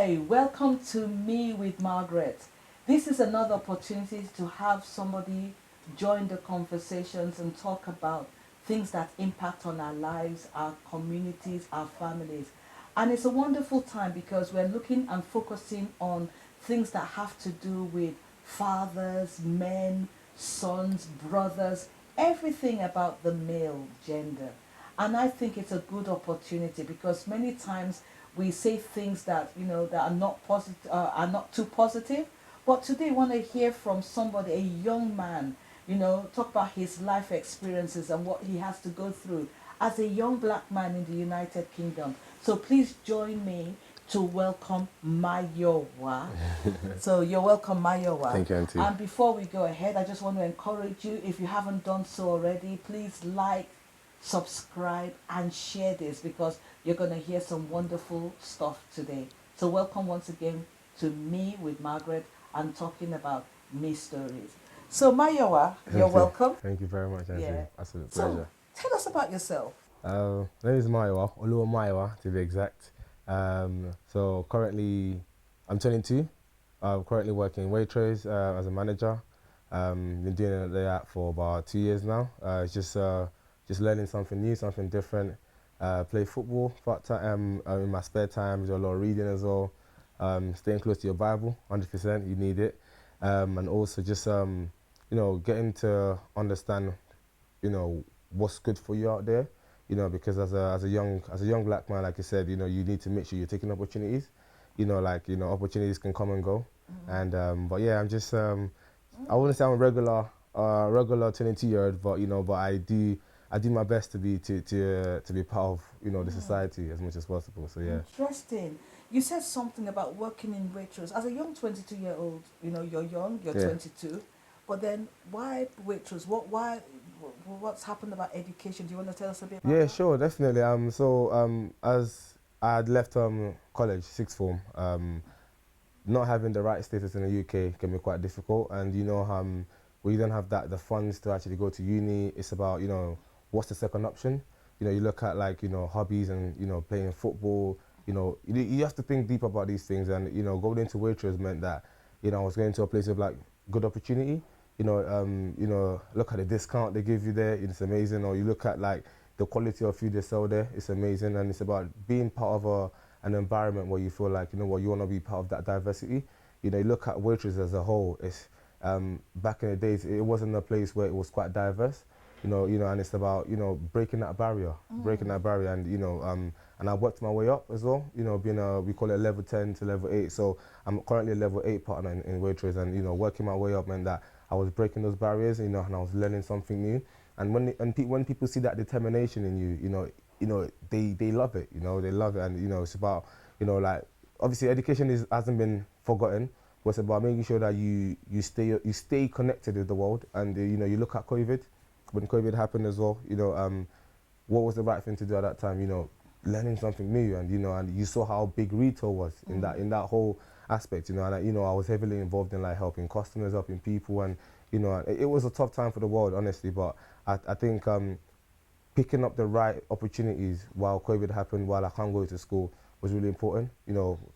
Hi, welcome to Me with Margaret. This is another opportunity to have somebody join the conversations and talk about things that impact on our lives, our communities, our families. And it's a wonderful time because we're looking and focusing on things that have to do with fathers, men, sons, brothers, everything about the male gender. And I think it's a good opportunity because many times we say things that that are not positive, are not too positive. But today, I want to hear from somebody, a young man, talk about his life experiences and what he has to go through as a young black man in the United Kingdom. So please join me to welcome Mayowa. So you're welcome, Mayowa. Thank you, Auntie. And before we go ahead, I just want to encourage you, if you haven't done so already, please like, subscribe and share this because you're going to hear some wonderful stuff today. So welcome once again to Me with Margaret and talking about Me Stories. So Mayowa, you're welcome. Thank you very much, Auntie. Yeah. Absolute So pleasure. tell us about yourself. My name is Mayowa, Oluwamayowa to be exact. So currently, I'm 22. I'm currently working in Waitrose as a manager. Been doing that for about 2 years now. It's just learning something new, something different. Play football part time in my spare time. Do a lot of reading as well. Staying close to your Bible, 100%. You need it. And also just getting to understand, what's good for you out there. Because as a young black man, like I said, you need to make sure you're taking opportunities. Opportunities can come and go. And but yeah, I'm just I wouldn't say I'm a regular 22-year-old, but I do my best to be part of the society as much as possible. So yeah. Interesting. You said something about working in Waitrose. As a young 22-year-old, you're young, you're 22. But then why Waitrose? What's happened about education? Do you want to tell us a bit about that? Sure, definitely. As I had left college, sixth form, not having the right status in the UK can be quite difficult. And when you don't have the funds to actually go to uni, it's about what's the second option. You look at hobbies and playing football. You have to think deep about these things. And going into Waitrose meant that I was going to a place of good opportunity. Look at the discount they give you there, it's amazing. Or you look at the quality of food they sell there, it's amazing. And it's about being part of an environment where you feel like, you want to be part of that diversity. You look at Waitrose as a whole, it's back in the days, it wasn't a place where it was quite diverse. And it's about, breaking that barrier, and I worked my way up as well, being we call it level 10 to level 8. So I'm currently a level 8 partner in Waitrose, and, working my way up meant that I was breaking those barriers, and I was learning something new. And when people see that determination in you, they love it, they love it. And, it's about, obviously education hasn't been forgotten, but it's about making sure that you stay connected with the world. And, you look at COVID, when COVID happened as well, what was the right thing to do at that time, learning something new. And, and you saw how big retail was in that whole aspect, and I was heavily involved in helping customers, helping people, and it was a tough time for the world, honestly. But I think picking up the right opportunities while COVID happened, while I can't go to school, was really important.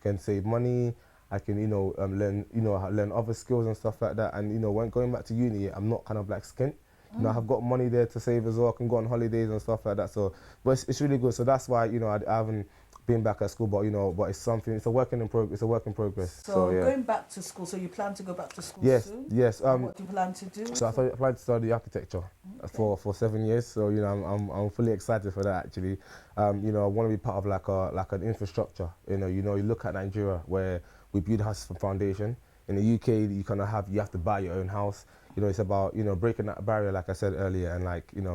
Can save money. I can learn other skills and stuff like that. And when going back to uni, I'm not kind of skint. I've got money there to save as well. I can go on holidays and stuff like that. So, but it's really good. So that's why I haven't been back at school, but but it's something. It's a work in progress. So yeah. going back to school. So you plan to go back to school soon? Yes. What do you plan to do? So I applied to study architecture for 7 years. So I'm fully excited for that actually. I want to be part of an infrastructure. You look at Nigeria where we build houses from foundation. In the UK, you have to buy your own house. It's about breaking that barrier, like I said earlier, and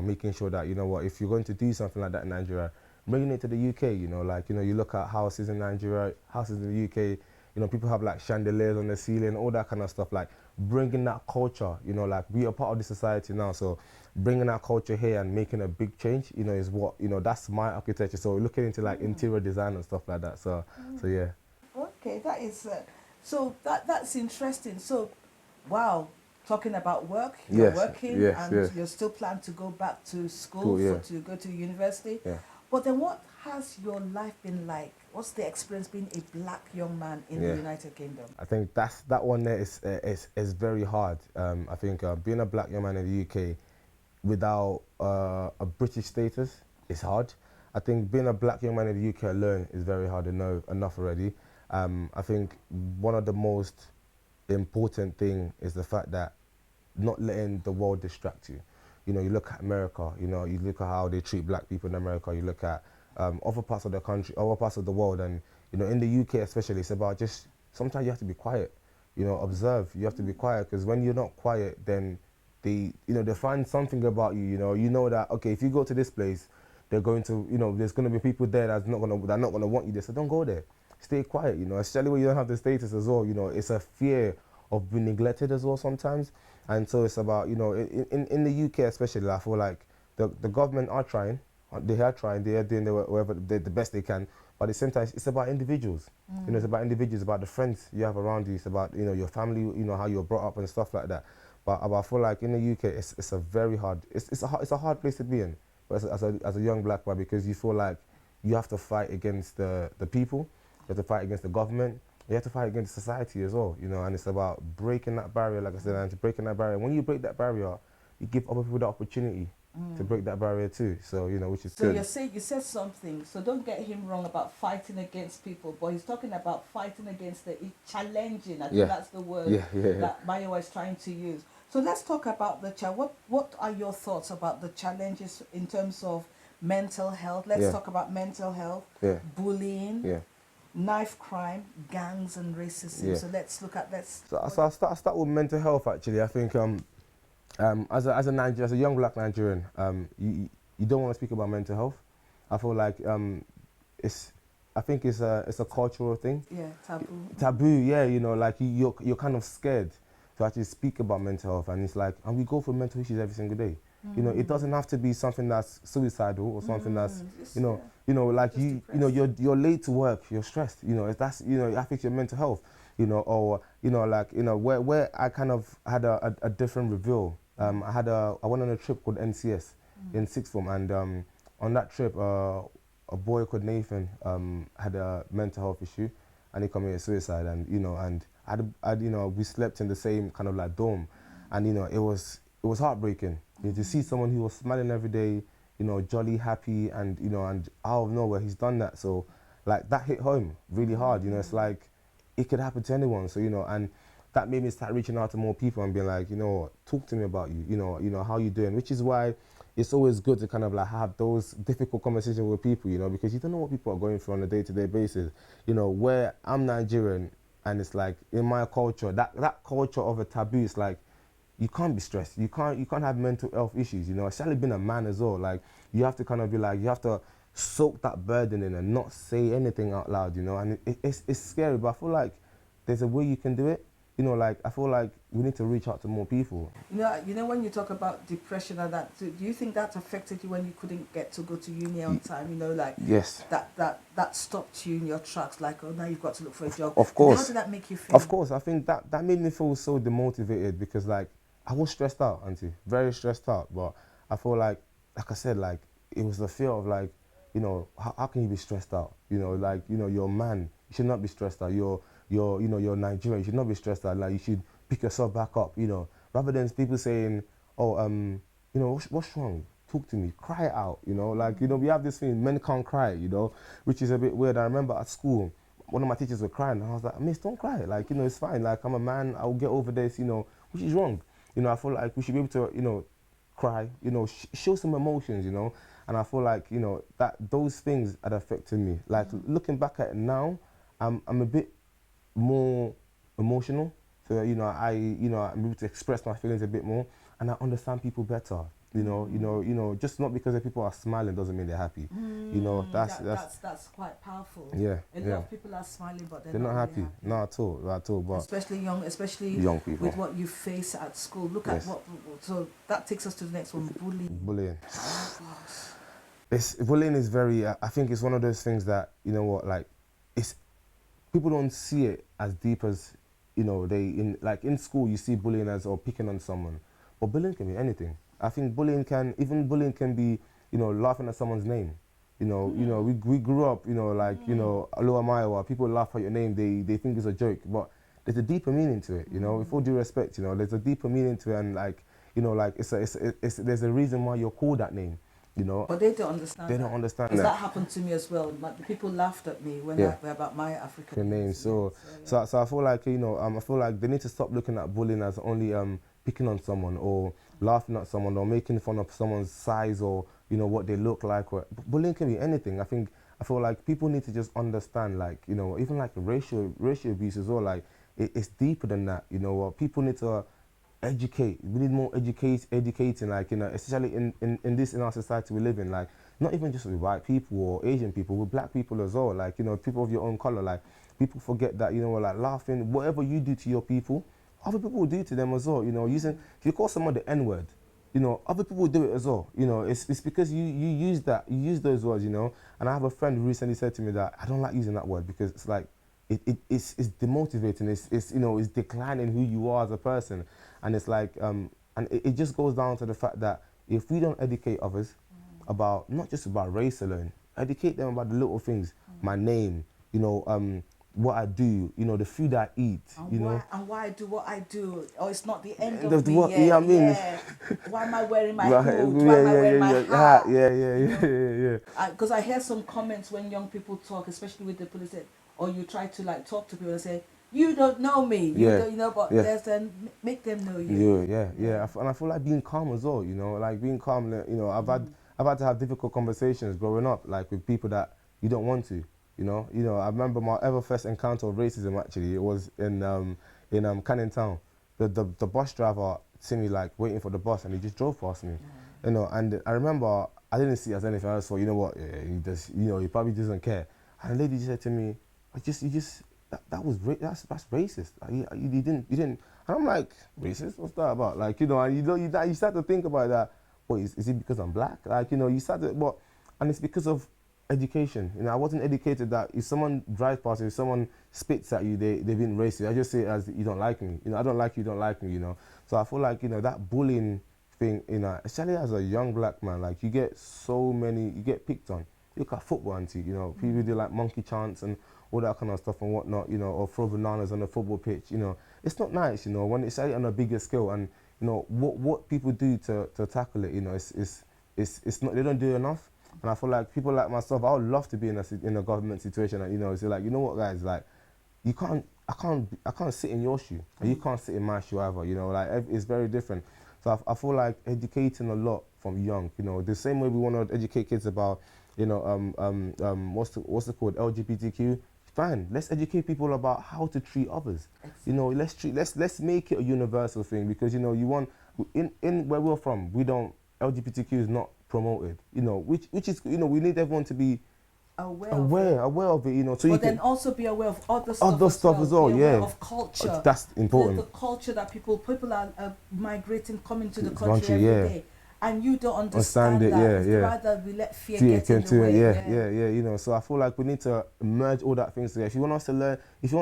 making sure that if you're going to do something like that in Nigeria, bringing it to the UK. You look at houses in Nigeria, houses in the UK. People have chandeliers on the ceiling, all that kind of stuff. Bringing that culture. We are part of the society now, so bringing that culture here and making a big change. Is what that's my architecture. So looking into interior design and stuff like that. So yeah. Okay, that is so that's interesting. So, wow, talking about work, you're working and you're still planning to go back to school Cool, yeah. to go to university. Yeah. But then what has your life been like? What's the experience being a black young man in the Yeah. United Kingdom? I think that one there is very hard. I think being a black young man in the UK without a British status is hard. I think being a black young man in the UK alone is very hard to know enough already. I think one of the most important thing is the fact that not letting the world distract you. You know, you look at America, you know, you look at how they treat black people in America, you look at other parts of the country, other parts of the world, and, you know, in the UK especially, it's about just, sometimes you have to be quiet, you know, observe, you have to be quiet, because when you're not quiet, then they find something about you, you know that, okay, if you go to this place, they're going to, you know, there's going to be people there they're not going to want you there, so don't go there. Stay quiet, you know, especially when you don't have the status as well, you know, it's a fear of being neglected as well sometimes. And so it's about, you know, in the UK especially, I feel like the government are trying, they are trying, they are doing the best they can, but at the same time, it's about individuals. You know, it's about individuals, about the friends you have around you, it's about, you know, your family, you know, how you're brought up and stuff like that. But I feel like in the UK, it's a very hard, it's a hard place to be in, but as a young black boy, because you feel like you have to fight against the people, you have to fight against the government, you have to fight against society as well, you know, and it's about breaking that barrier, like I said, and breaking that barrier. When you break that barrier, you give other people the opportunity to break that barrier too. So, you know, which is So good. you said something, so don't get him wrong about fighting against people, but he's talking about fighting against challenging, I think that's the word that Mayowa is trying to use. So let's talk about what are your thoughts about the challenges in terms of mental health? Let's talk about mental health, bullying, knife crime, gangs and racism. So let's look at So I'll start with mental health actually. I think as a young black Nigerian, you don't want to speak about mental health. I feel like I think it's a cultural thing. Yeah, taboo. Taboo, yeah, you know, like you're kind of scared to actually speak about mental health, and it's like, and we go through mental issues every single day. You know, it doesn't have to be something that's suicidal or something that's, like you know, you're late to work, you're stressed, you know, that's, you know, it affects your mental health, you know, or, you know, like, you know, where I kind of had a different reveal. I went on a trip called NCS in sixth form, and on that trip, a boy called Nathan had a mental health issue, and he committed suicide, and, you know, and you know, we slept in the same kind of like dorm, and, you know, it was heartbreaking. You know, to see someone who was smiling every day, you know, jolly, happy, and, you know, and out of nowhere he's done that. So, like, that hit home really hard. You know, it's like it could happen to anyone. So, you know, and that made me start reaching out to more people and being like, you know, talk to me about you. You know, how you doing? Which is why it's always good to kind of like have those difficult conversations with people. You know, because you don't know what people are going through on a day-to-day basis. You know, where I'm Nigerian, and it's like in my culture, that culture of a taboo is like, you can't be stressed. You can't have mental health issues. You know, especially being a man as well. Like, you have to kind of be like, you have to soak that burden in and not say anything out loud. You know, and it's scary. But I feel like there's a way you can do it. You know, like, I feel like we need to reach out to more people. You know, when you talk about depression and that, do you think that affected you when you couldn't get to go to uni on time? You know, like, yes, that stopped you in your tracks. Like, oh, now you've got to look for a job. Of course. And how did that make you feel? Of course, I think that made me feel so demotivated, because like I was stressed out, auntie, very stressed out. But I feel like I said, like, it was the fear of, like, you know, how can you be stressed out? You know, like, you know, you're a man, you should not be stressed out. You're Nigerian, you should not be stressed out. Like, you should pick yourself back up, you know, rather than people saying, oh, you know, what's wrong? Talk to me, cry it out, you know, like, you know, we have this thing, men can't cry, you know, which is a bit weird. I remember at school, one of my teachers were crying, and I was like, miss, don't cry, like, you know, it's fine, like, I'm a man, I'll get over this, you know, which is wrong. You know, I feel like we should be able to, you know, cry, you know, show some emotions, you know, and I feel like, you know, that those things had affected me. Like, looking back at it now, I'm a bit more emotional. So, you know, I'm able to express my feelings a bit more, and I understand people better. You know, just not because the people are smiling doesn't mean they're happy. You know, that's quite powerful. Yeah, a lot of people are smiling, but they're not really happy. Not at all. But especially young people, with what you face at school. Look at what. So that takes us to the next one: bullying. Bullying. Oh gosh. Bullying is very. I think it's one of those things that, you know what, like, it's, people don't see it as deep as, you know, in school you see bullying as, or picking on someone, but bullying can be anything. I think bullying can be, you know, laughing at someone's name. we grew up, like, Oluwamayowa, people laugh at your name, they think it's a joke, but there's a deeper meaning to it, with all due respect, there's a deeper meaning to it, and like, like there's a reason why you're called that name, But they don't understand. They don't understand because that. that happened to me as well. The people laughed at me when about my African name. So I feel like, I feel like they need to stop looking at bullying as only picking on someone or laughing at someone or making fun of someone's size or what they look like. Or bullying can be anything. I feel like people need to just understand, like, even like racial abuse as well. Like it's deeper than that. People need to educate. We need more educating, like, especially in our society we live in, like, not even just with white people or Asian people, with black people as well, like, people of your own color. Like, people forget that, like, laughing, whatever you do to your people, other people will do to them as well. Using, if you call someone the N-word, other people will do it as well. It's because you use those words, and I have a friend who recently said to me that I don't like using that word because it's like, it's demotivating. It's declining who you are as a person, and it's like and it just goes down to the fact that if we don't educate others about, not just about race alone, educate them about the little things, my name, what I do, the food I eat, and why I do what I do, or it's not the end of of me. what, I mean, yeah. Why am I wearing my hood? Why am I wearing my hat? Because I hear some comments when young people talk, especially with the police, or you try to like talk to people and say, you don't know me, but there's make them know you. And I feel like being calm as well, like being calm. I've had to have difficult conversations growing up, like with people that you don't want to, I remember my ever first encounter of racism. Actually, it was in Canning Town. The bus driver seen me like waiting for the bus, and he just drove past me, and I remember I didn't see it as anything else. So you know what, he does, he probably doesn't care. And the lady just said to me, that's racist. Like, you didn't. And I'm like, racist? What's that about? Like, and you start to think about that. What is it because I'm black? Like, you start to, and it's because of education. I wasn't educated that if someone drives past you, if someone spits at you, they've been racist. I just say it as, you don't like me. I don't like you, don't like me. So I feel like, that bullying thing, especially as a young black man, like, you get picked on. You look at football, auntie, people do like monkey chants and all that kind of stuff and whatnot, or throw bananas on the football pitch, It's not nice, when it's on a bigger scale, and, what people do to tackle it, it's not, they don't do enough. And I feel like people like myself, I would love to be in a government situation and, say like, what, guys, like, I can't sit in your shoe, and you can't sit in my shoe either, like, it's very different. So I feel like educating a lot from young, the same way we want to educate kids about, what's it called, LGBTQ. Fine, let's educate people about how to treat others. Exactly. Let's make it a universal thing, because you want in where we're from, LGBTQ is not promoted. Which is, we need everyone to be aware of it. So but then also be aware of other stuff as well. Be aware of culture. That's important. The culture that people are migrating, coming to the country every day. And you don't understand that. Rather we let fear get in the way. So I feel like we need to merge all that things together. If you want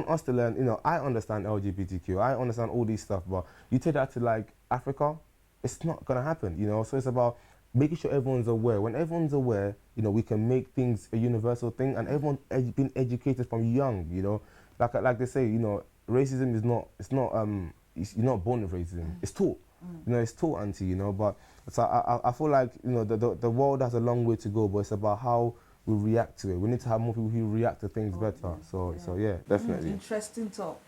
us to learn, I understand LGBTQ, I understand all these stuff, but you take that to like Africa, it's not gonna happen, So it's about making sure everyone's aware. When everyone's aware, we can make things a universal thing, and everyone been educated from young, Like they say, racism is not, you're not born with racism. It's taught. It's taught, auntie, but so I feel like, the world has a long way to go, but it's about how we react to it. We need to have more people who react to things better. So yeah, definitely. Interesting talk.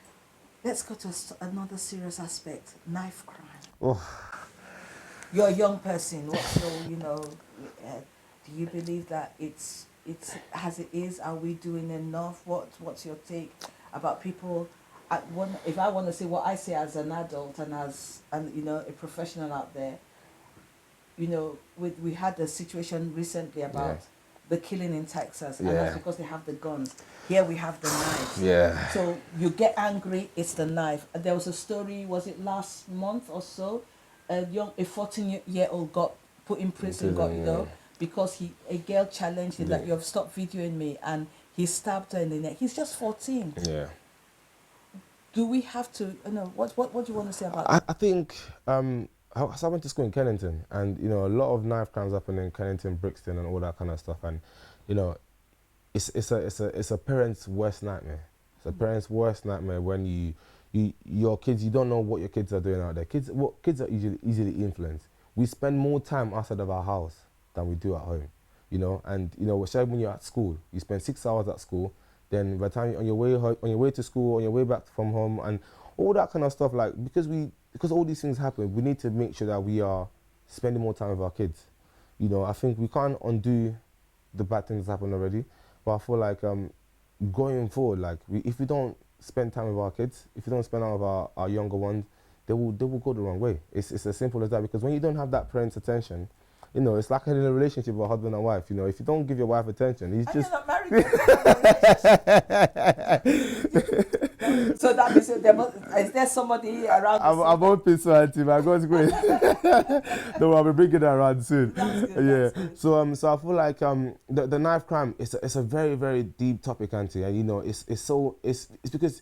Let's go to another serious aspect, knife crime. Oh. You're a young person. What's your, do you believe that it's as it is? Are we doing enough? What's your take about people? If I want to say what I say as an adult and as a professional out there, we had a situation recently about the killing in Texas, and that's because they have the guns. Here we have the knives. Yeah. So you get angry, it's the knife. There was a story, was it last month or so? A 14-year-old got put in prison, because a girl challenged him that you have stopped videoing me, and he stabbed her in the neck. He's just 14. Yeah. Do we have to? What do you want to say about that? I think I went to school in Kennington, and you know, a lot of knife crimes happen in Kennington, Brixton, and all that kind of stuff. And you know, it's a parent's worst nightmare. It's a parent's worst nightmare when your kids, you don't know what your kids are doing out there. Kids are easily influenced. We spend more time outside of our house than we do at home, you know. And you know, especially when you're at school, you spend 6 hours at school. Then by the time you're on your way to school, on your way back from home, and all that kind of stuff, like because all these things happen, we need to make sure that we are spending more time with our kids. You know, I think we can't undo the bad things that happened already, but I feel like going forward, like if we don't spend time with our kids, if we don't spend time with our younger ones, they will go the wrong way. It's as simple as that, because when you don't have that parent's attention, you know, it's like in a relationship with a husband and wife. You know, if you don't give your wife attention, he's just. You're not married. So that means is there somebody around? I'm hoping so, Auntie. My God's grace. No, I'll be bringing that around soon. That's good, Yeah. that's good. So I feel like the knife crime it's a very, very deep topic, Auntie. And you know, it's because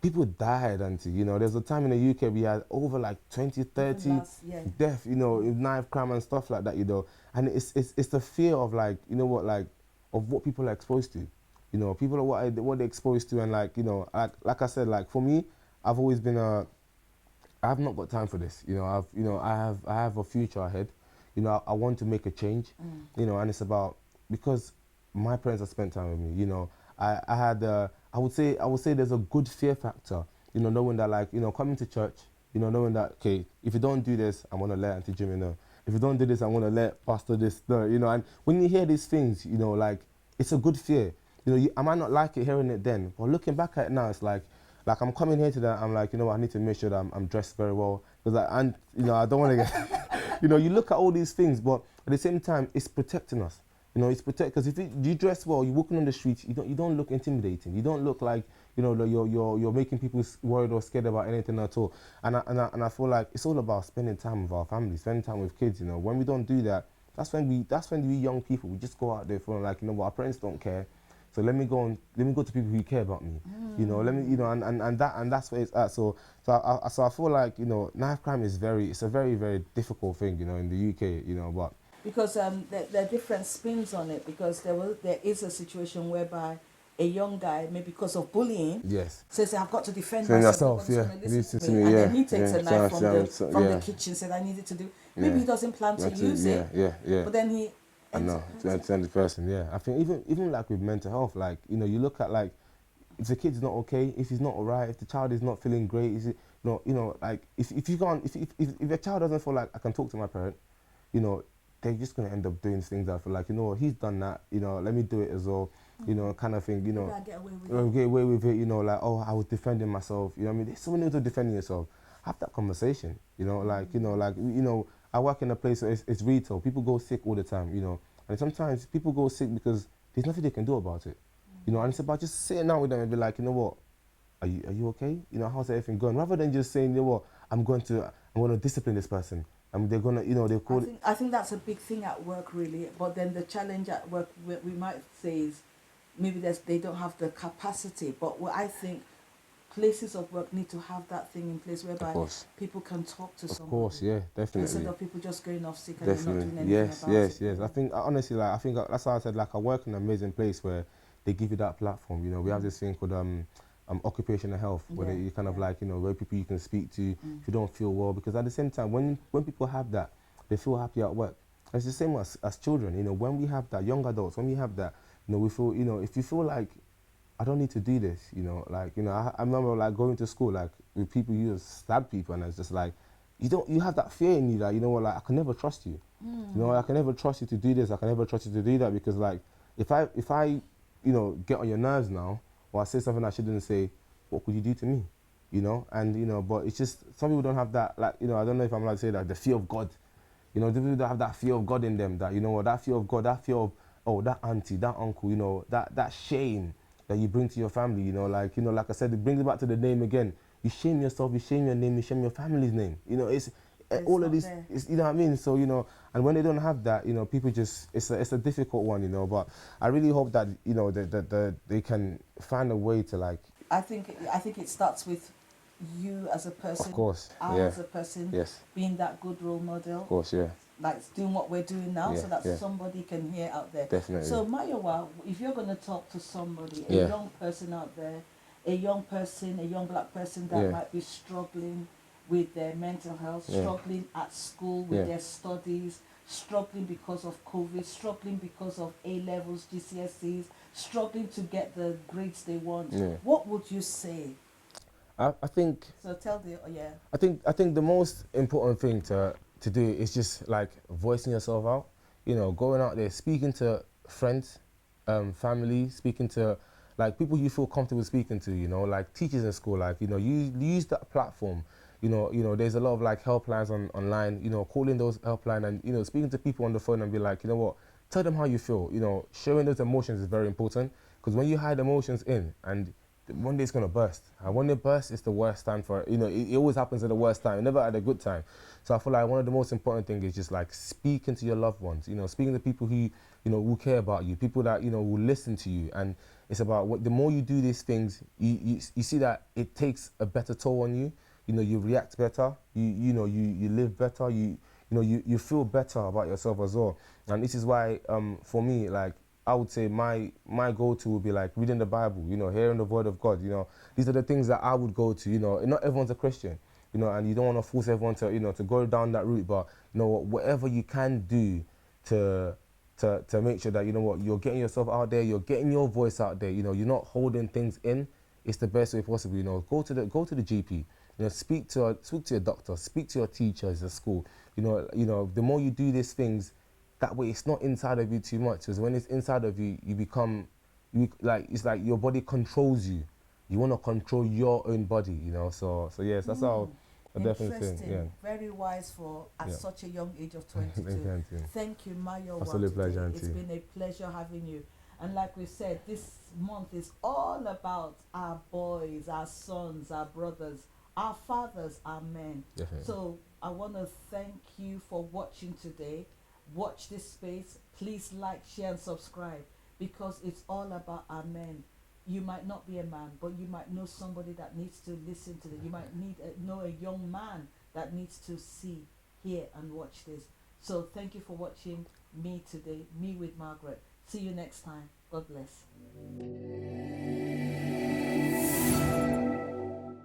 people died, Auntie. You know, there's a time in the UK we had over like 20, 30 deaths, you know, in knife crime and stuff like that, you know. And it's the fear of, like, you know what, like, of what people are exposed to. You know, people are what they're exposed to, and like, you know, like I said, like for me, I've always been I've not got time for this. You know, I have a future ahead. You know, I want to make a change. You know, and it's about, because my parents have spent time with me. You know, I would say there's a good fear factor. You know, knowing that, like, you know, coming to church. You know, knowing that, okay, if you don't do this, I'm gonna let Auntie Jimmy know. If you don't do this, I'm gonna let Pastor this know. You know, and when you hear these things, you know, like, it's a good fear. You know, I might not like it hearing it then, but looking back at it now, it's like I'm coming here today, I'm like, you know what, I need to make sure that I'm dressed very well, because you know, I don't want to get, you know, you look at all these things, but at the same time, it's protecting us. You know, it's because if you dress well, you're walking on the streets, you don't look intimidating. You don't look like, you know, you're making people worried or scared about anything at all. And I feel like it's all about spending time with our family, spending time with kids. You know, when we don't do that, that's when we young people, we just go out there feeling like, you know what, our parents don't care. So let me go to people who care about me. You know, and that's where it's at. So I feel like, you know, knife crime it's a very, very difficult thing, you know, in the UK, you know, but Because there are different spins on it, because there is a situation whereby a young guy, maybe because of bullying, yes, says, I've got to defend so myself. yeah, Listen to me, and yeah, then he takes a knife from the yeah, kitchen, said, I needed to do. Maybe he doesn't plan to use it. Yeah. But then he. I know, to understand the person, yeah. I think even like with mental health, like, you know, you look at, like, if the kid's not okay, if he's not alright, if the child is not feeling great, is it, you know, like, if you can't, if a child doesn't feel like I can talk to my parent, you know, they're just gonna end up doing things that I feel like, you know, he's done that, you know, let me do it as well, you know, kind of thing, you know, get away with it, you know, like, oh, I was defending myself, you know what I mean? There's so many ways of defending yourself. Have that conversation, you know, like, you know, I work in a place where it's retail. People go sick all the time, you know, and sometimes people go sick because there's nothing they can do about it, you know, and it's about just sitting down with them and be like, you know what, are you okay? You know, how's everything going? Rather than just saying, you know what, I'm going to discipline this person. I mean, they're gonna, you know, they call it. I think that's a big thing at work, really. But then the challenge at work, we might say, is maybe they don't have the capacity. But what I think places of work need to have that thing in place whereby people can talk to someone. Of course, yeah, definitely. Instead of people just going off sick and not doing anything about it. Yes. I think, honestly, like, I think that's why I said, like, I work in an amazing place where they give you that platform. You know, we have this thing called occupational health, where you kind of like, you know, where people you can speak to if you don't feel well, because at the same time, when people have that, they feel happy at work. It's the same as children, you know, when we have that, young adults, when we have that, you know, we feel, you know, if you feel like, I don't need to do this, you know, like, you know, I remember like going to school, like, with people, you just stab people, and it's just like, you have that fear in you that, you know what, like, I can never trust you. You know, I can never trust you to do this, I can never trust you to do that, because like, if I, you know, get on your nerves now, or I say something I shouldn't say, what could you do to me? You know, and, you know, but it's just, some people don't have that, like, you know, I don't know if I'm allowed to say that, the fear of God. You know, people don't have that fear of God in them, that, you know what, that fear of God, that fear of, oh, that auntie, that uncle, you know, that shame that you bring to your family, you know, like I said, it brings it back to the name again. You shame yourself, you shame your name, you shame your family's name. You know, it's all of this, you know what I mean? So, you know, and when they don't have that, you know, people just, it's a difficult one, you know, but I really hope that, you know, that they can find a way to, like. I think it starts with you as a person, Of course. I Yeah. as a person, Yes. being that good role model, Of course. Yeah. like doing what we're doing now, Yeah. so that Yeah. somebody can hear out there. Definitely. So Mayowa, if you're going to talk to somebody, a Yeah. young person out there, a young person, a young black person that Yeah. might be struggling with their mental health, Yeah. struggling at school with Yeah. their studies, struggling because of COVID, struggling because of A levels, GCSEs, struggling to get the grades they want, Yeah. what would you say? I think So tell the, yeah. I think the most important thing to do is just like voicing yourself out. You know, going out there, speaking to friends, family, speaking to like people you feel comfortable speaking to. You know, like teachers in school. Like you use that platform. There's a lot of like helplines online. You know, calling those helpline and speaking to people on the phone and be like, you know what, tell them how you feel. You know, showing those emotions is very important because when you hide emotions in and one day it's gonna burst. And when it bursts, it's the worst time for it. It always happens at the worst time, never at a good time. So I feel like one of the most important things is just like speaking to your loved ones. Speaking to people who will care about you, people that will listen to you. And it's about the more you do these things, you see that it takes a better toll on you. You react better. You live better. You feel better about yourself as well. And this is why for me, like, I would say my go-to would be like reading the Bible, hearing the word of God. These are the things that I would go to. And not everyone's a Christian, and you don't want to force everyone to go down that route. But whatever you can do to make sure that you're getting yourself out there, you're getting your voice out there. You're not holding things in. It's the best way possible. Go to the GP. Speak to your doctor, speak to your teachers at school. The more you do these things, that way it's not inside of you too much. Because when it's inside of you, you become, it's like your body controls you. You want to control your own body. So yes, that's how I definitely think. Yeah. Interesting. Very wise for at Yeah. such a young age of Thank 22. you, Auntie. Thank you, Mayowa, Absolute pleasure, today. Auntie. It's been a pleasure having you. And like we said, this month is all about our boys, our sons, our brothers, our fathers, our men. Definitely. So I want to thank you for watching today. Watch this space. Please like, share, and subscribe because it's all about our men. You might not be a man, but you might know somebody that needs to listen to this. You might know a young man that needs to see, hear, and watch this. So thank you for watching me today, me with Margaret. See you next time. God bless.